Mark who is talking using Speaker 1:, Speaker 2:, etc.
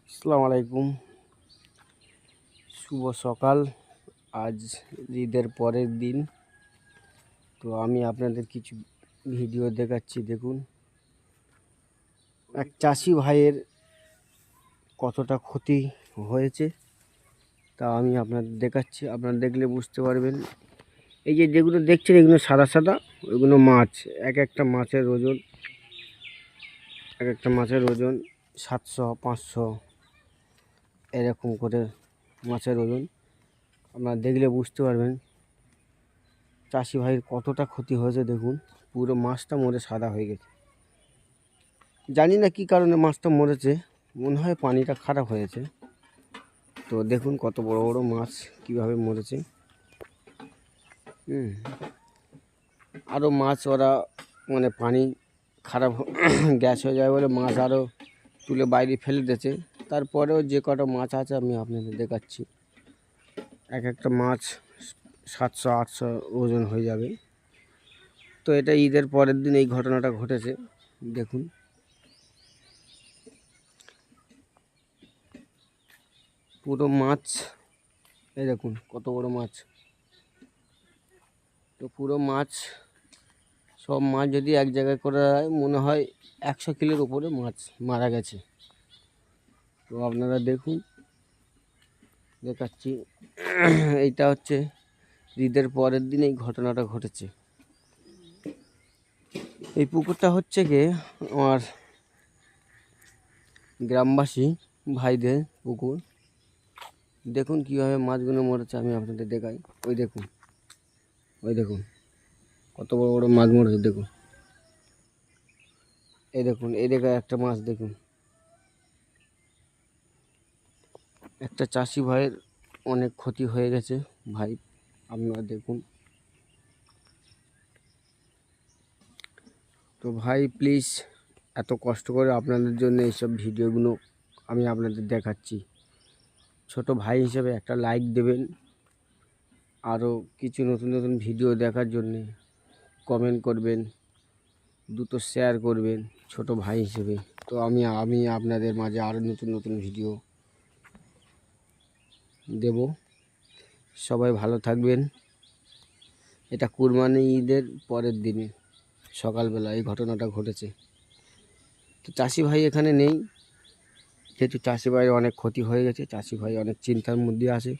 Speaker 1: আসসালামু আলাইকুম, শুভ সকাল। আজ ঈদের পরের দিন। তো আমি আপনাদের কিছু ভিডিও দেখাচ্ছি। দেখুন, এক চাষি ভাইয়ের কতটা ক্ষতি হয়েছে তা আমি আপনাদের দেখাচ্ছি। আপনারা দেখলে বুঝতে পারবেন। এই যে যেগুলো দেখছেন, এগুলো সাদা সাদা, ওইগুলো মাছ। এক একটা মাছের ওজন 700-500 এরকম করে মাছের ওজন। আপনারা দেখলে বুঝতে পারবেন চাষি ভাইয়ের কতটা ক্ষতি হয়েছে। দেখুন, পুরো মাছটা মরে সাদা হয়ে গেছে। জানি না কী কারণে মাছটা মরেছে, মনে হয় পানিটা খারাপ হয়েছে। তো দেখুন কত বড় বড় মাছ কিভাবে মরেছে। আরও মাছ ওরা মানে পানি খারাপ গ্যাস হয়ে যায় বলে মাছ আরও তুলে বাইরে ফেলে দিয়েছে। তারপরেও যে কটা মাছ আছে আমি আপনাদের দেখাচ্ছি। এক একটা মাছ 700-800 ওজন হয়ে যাবে। তো এটা ঈদের পরের দিন এই ঘটনাটা ঘটেছে। দেখুন, পুরো মাছ, এই দেখুন কত বড় মাছ। তো পুরো মাছ, সব মাছ যদি এক জায়গায় করে হয়, মনে হয় 100 কিলোর উপরে মাছ মারা গেছে। তো আপনারা দেখুন, দেখাচ্ছি। এইটা হচ্ছে ঈদের পরের দিন এই ঘটনাটা ঘটেছে। এই পুকুরটা হচ্ছে গিয়ে আমার গ্রামবাসী ভাইদের পুকুর। দেখুন কীভাবে মাছগুলো মরেছে, আমি আপনাদের দেখাই। ওই দেখুন কত বড় বড় মাছ মরেছে। দেখুন, এই দেখুন, এই জায়গায় একটা মাছ দেখুন। একটা চাষি ভাইয়ের অনেক ক্ষতি হয়ে গেছে। ভাই, আপনারা দেখুন। তো ভাই প্লিজ, এত কষ্ট করে আপনাদের জন্য এইসব ভিডিওগুলো আমি আপনাদের দেখাচ্ছি। ছোট ভাই হিসেবে একটা লাইক দেবেন। আরও কিছু নতুন নতুন ভিডিও দেখার জন্যে কমেন্ট করবেন, দুটো শেয়ার করবেন ছোট ভাই হিসেবে। তো আমি আপনাদের মাঝে আরও নতুন নতুন ভিডিও দেব। সবাই ভালো থাকবেন। এটা কুরবানি ঈদের পরের দিনে সকালবেলা এই ঘটনাটা ঘটেছে। তো চাষি ভাই এখানে নেই, যেহেতু চাষি ভাইয়ের অনেক ক্ষতি হয়ে গেছে। চাষি ভাই অনেক চিন্তার মধ্যে আছে।